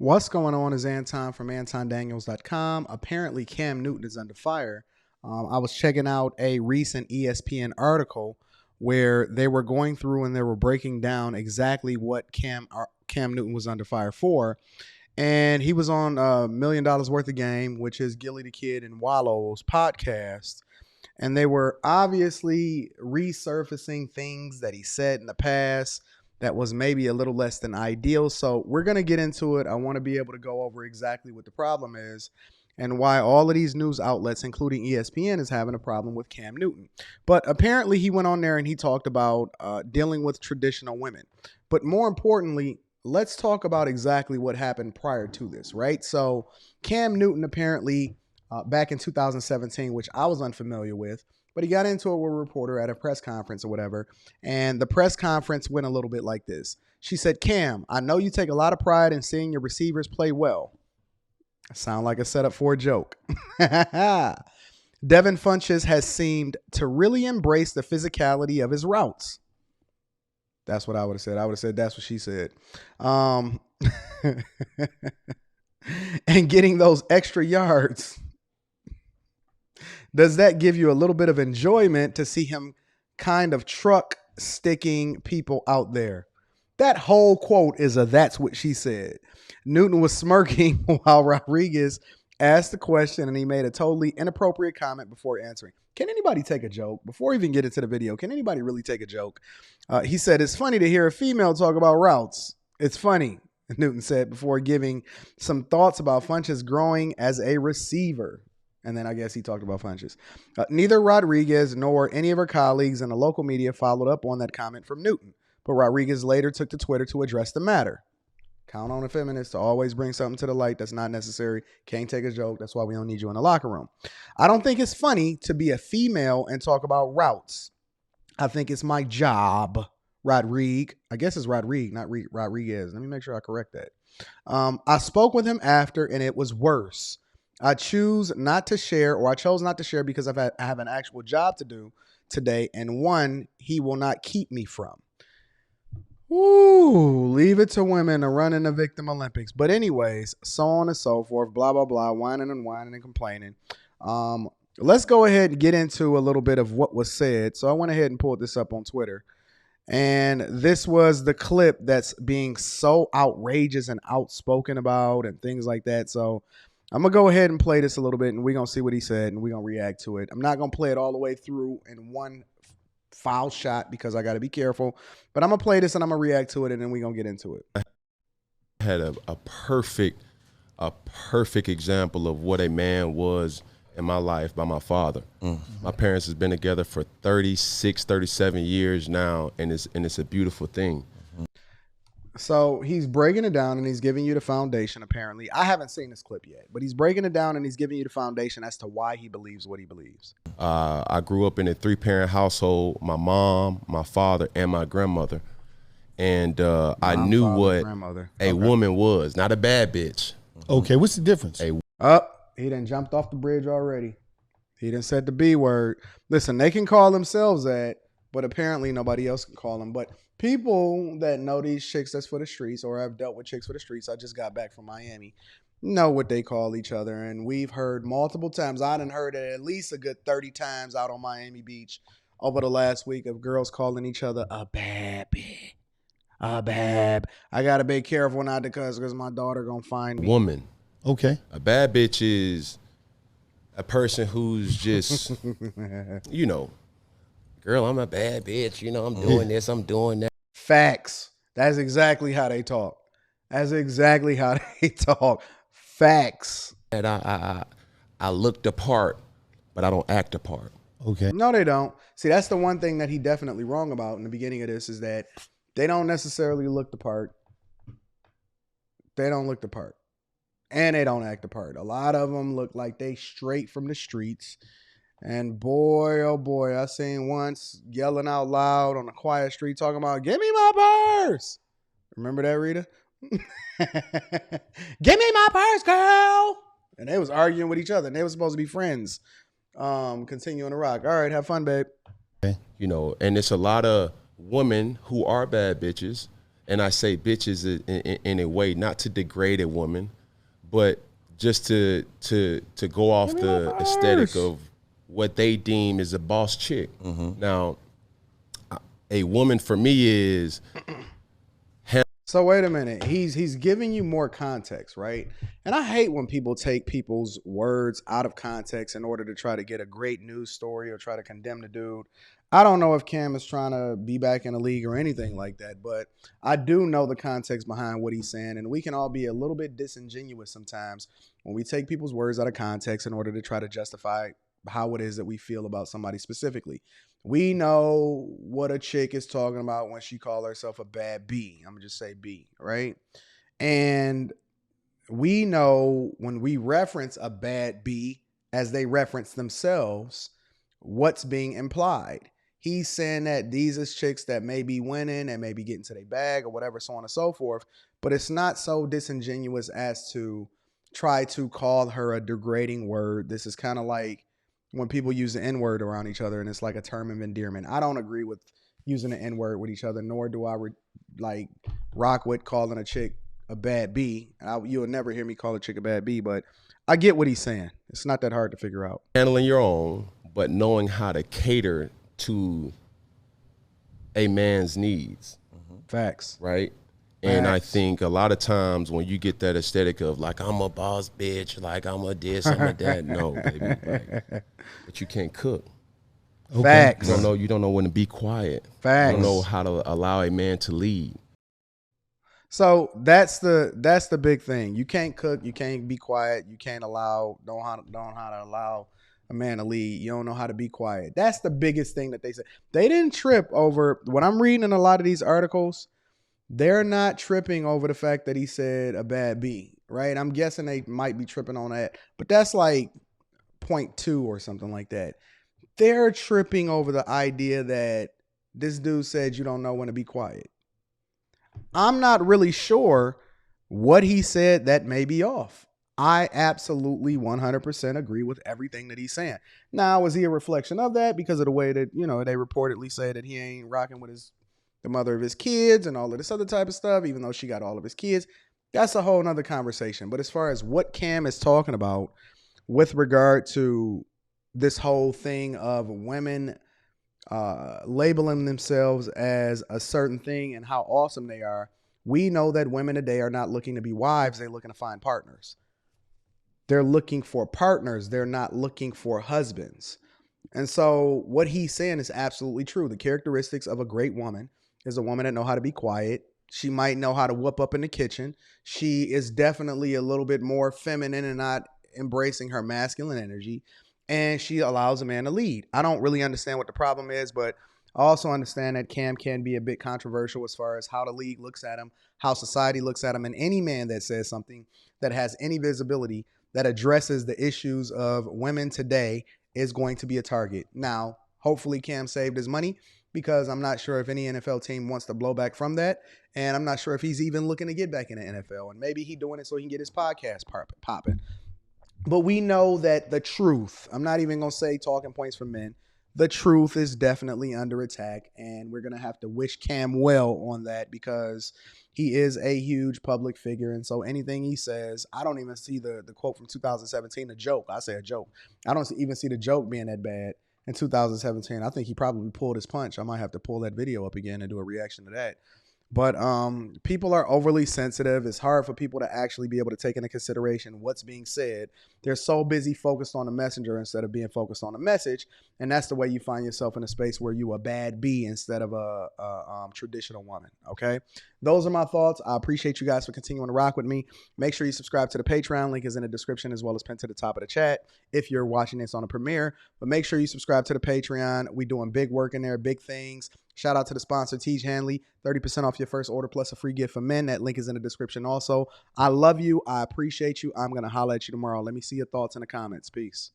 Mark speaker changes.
Speaker 1: What's going on is Anton from AntonDaniels.com. Apparently, Cam Newton is under fire. I was checking out a recent ESPN article where they were going through and they were breaking down exactly what Cam Newton was under fire for. And he was on $1 million worth of game, which is Gilly the Kid and Wallow's podcast. And they were obviously resurfacing things that he said in the past that was maybe a little less than ideal. So we're going to get into it. I want to be able to go over exactly what the problem is and why all of these news outlets, including ESPN, is having a problem with Cam Newton. But apparently he went on there and he talked about dealing with traditional women. But more importantly, let's talk about exactly what happened prior to this, right? So Cam Newton apparently back in 2017, which I was unfamiliar with, but he got into it with a reporter at a press conference or whatever. And the press conference went a little bit like this. She said, "Cam, I know you take a lot of pride in seeing your receivers play well." Sound like a setup for a joke. Devin Funchess has seemed to really embrace the physicality of his routes. That's what I would have said. I would have said that's what she said. And getting those extra yards. Does that give you a little bit of enjoyment to see him kind of truck sticking people out there? That whole quote is that's what she said. Newton was smirking while Rodriguez asked the question, and he made a totally inappropriate comment before answering. Can anybody take a joke? Before we even get into the video, can anybody really take a joke? He said, "It's funny to hear a female talk about routes. It's funny," Newton said before giving some thoughts about Funchess growing as a receiver. And then I guess he talked about Funchess. Neither Rodriguez nor any of her colleagues in the local media followed up on that comment from Newton, but Rodriguez later took to Twitter to address the matter. Count on a feminist to always bring something to the light that's not necessary. Can't take a joke. That's why we don't need you in the locker room. I don't think it's funny to be a female and talk about routes. I think it's my job. Rodrigue. I guess it's Rodrigue, not Rodriguez. Let me make sure I correct that. I spoke with him after, and it was worse. I chose not to share because I have an actual job to do today, and one he will not keep me from. Ooh, leave it to women to run in the Victim Olympics. But anyways, so on and so forth, blah, blah, blah, whining and complaining. Let's go ahead and get into a little bit of what was said. So I went ahead and pulled this up on Twitter. And this was the clip that's being so outrageous and outspoken about and things like that. So I'm going to go ahead and play this a little bit, and we're going to see what he said, and we're going to react to it. I'm not going to play it all the way through in one foul shot because I got to be careful. But I'm going to play this, and I'm going to react to it, and then we're going to get into it.
Speaker 2: I had a perfect example of what a man was in my life by my father. Mm-hmm. My parents has been together for 36, 37 years now, and it's a beautiful thing.
Speaker 1: So he's breaking it down and he's giving you the foundation, apparently. I haven't seen this clip yet, but he's breaking it down and he's giving you the foundation as to why he believes what he believes.
Speaker 2: I grew up in a 3-parent household, my mom, my father, and my grandmother. And I knew what a woman was, not a bad bitch.
Speaker 3: Okay, what's the difference?
Speaker 1: He done jumped off the bridge already. He done said the B word. Listen, they can call themselves that, but apparently nobody else can call them. But people that know these chicks that's for the streets or have dealt with chicks for the streets, I just got back from Miami, know what they call each other. And we've heard multiple times. I done heard it at least a good 30 times out on Miami Beach over the last week of girls calling each other a baby. A bab. I got to be careful not to cuss because my daughter going to find me.
Speaker 2: Woman.
Speaker 3: Okay.
Speaker 2: A bad bitch is a person who's just, you know, girl, I'm a bad bitch. You know, I'm doing this, I'm doing that.
Speaker 1: Facts. That's exactly how they talk. That's exactly how they talk. Facts.
Speaker 2: And I look the part, but I don't act the part.
Speaker 3: Okay.
Speaker 1: No, they don't. See, that's the one thing that he definitely wrong about in the beginning of this is that they don't necessarily look the part. They don't look the part. And they don't act the part. A lot of them look like they straight from the streets. And boy, oh boy, I seen once yelling out loud on a quiet street talking about, "Give me my purse." Remember that, Rita? "Give me my purse, girl." And they was arguing with each other. And they were supposed to be friends. Continuing to rock. All right, have fun, babe.
Speaker 2: Okay. You know, and it's a lot of women who are bad bitches and I say bitches in a way not to degrade a woman, but just to go off the aesthetic of what they deem is a boss chick. Now, a woman for me is.
Speaker 1: So wait a minute. He's giving you more context, right? And I hate when people take people's words out of context in order to try to get a great news story or try to condemn the dude. I don't know if Cam is trying to be back in the league or anything like that, but I do know the context behind what he's saying, and we can all be a little bit disingenuous sometimes when we take people's words out of context in order to try to justify how it is that we feel about somebody specifically. We know what a chick is talking about when she calls herself a bad B. I'm going to just say B, right? And we know when we reference a bad B as they reference themselves, what's being implied. He's saying that these is chicks that may be winning and maybe getting to their bag or whatever, so on and so forth. But it's not so disingenuous as to try to call her a degrading word. This is kind of like when people use the N-word around each other and it's like a term of endearment. I don't agree with using the N-word with each other, nor do I rock with calling a chick a bad B. You'll never hear me call a chick a bad B, but I get what he's saying. It's not that hard to figure out.
Speaker 2: Handling your own, but knowing how to cater to a man's needs.
Speaker 1: Facts.
Speaker 2: Right? And I think a lot of times when you get that aesthetic of like, I'm a boss bitch, like I'm a this, I'm a that. No, baby. Like, but you can't cook.
Speaker 1: Okay. Facts.
Speaker 2: You don't know when to be quiet.
Speaker 1: Facts.
Speaker 2: You don't know how to allow a man to lead.
Speaker 1: So that's the big thing. You can't cook, you can't be quiet, you can't know how to allow a man to lead. You don't know how to be quiet. That's the biggest thing that they said. They didn't trip over when I'm reading in a lot of these articles. They're not tripping over the fact that he said a bad B, right? I'm guessing they might be tripping on that, but that's like 0.2 or something like that. They're tripping over the idea that this dude said you don't know when to be quiet. I'm not really sure what he said that may be off. I absolutely 100% agree with everything that he's saying. Now, is he a reflection of that because of the way that, they reportedly say that he ain't rocking with the mother of his kids and all of this other type of stuff, even though she got all of his kids? That's a whole nother conversation. But as far as what Cam is talking about with regard to this whole thing of women labeling themselves as a certain thing and how awesome they are, we know that women today are not looking to be wives. They're looking to find partners. They're looking for partners. They're not looking for husbands. And so what he's saying is absolutely true. The characteristics of a great woman is a woman that knows how to be quiet. She might know how to whoop up in the kitchen. She is definitely a little bit more feminine and not embracing her masculine energy. And she allows a man to lead. I don't really understand what the problem is, but I also understand that Cam can be a bit controversial as far as how the league looks at him, how society looks at him, and any man that says something that has any visibility that addresses the issues of women today is going to be a target. Now, hopefully Cam saved his money because I'm not sure if any NFL team wants to blow back from that. And I'm not sure if he's even looking to get back in the NFL. And maybe he's doing it so he can get his podcast popping. But we know that the truth, I'm not even going to say talking points for men, the truth is definitely under attack. And we're going to have to wish Cam well on that because he is a huge public figure. And so anything he says, I don't even see the quote from 2017, a joke. I say a joke. I don't even see the joke being that bad in 2017. I think he probably pulled his punch. I might have to pull that video up again and do a reaction to that. But people are overly sensitive. It's hard for people to actually be able to take into consideration what's being said. They're so busy focused on the messenger instead of being focused on the message. And that's the way you find yourself in a space where you a bad bee instead of a traditional woman. Okay. Those are my thoughts. I appreciate you guys for continuing to rock with me. Make sure you subscribe to the Patreon. Link is in the description as well as pinned to the top of the chat if you're watching this on a premiere. But make sure you subscribe to the Patreon. We're doing big work in there, big things. Shout out to the sponsor, tches. 30% off your first order plus a free gift for men. That link is in the description also. I love you. I appreciate you. I'm going to holler at you tomorrow. Let me see your thoughts in the comments. Peace.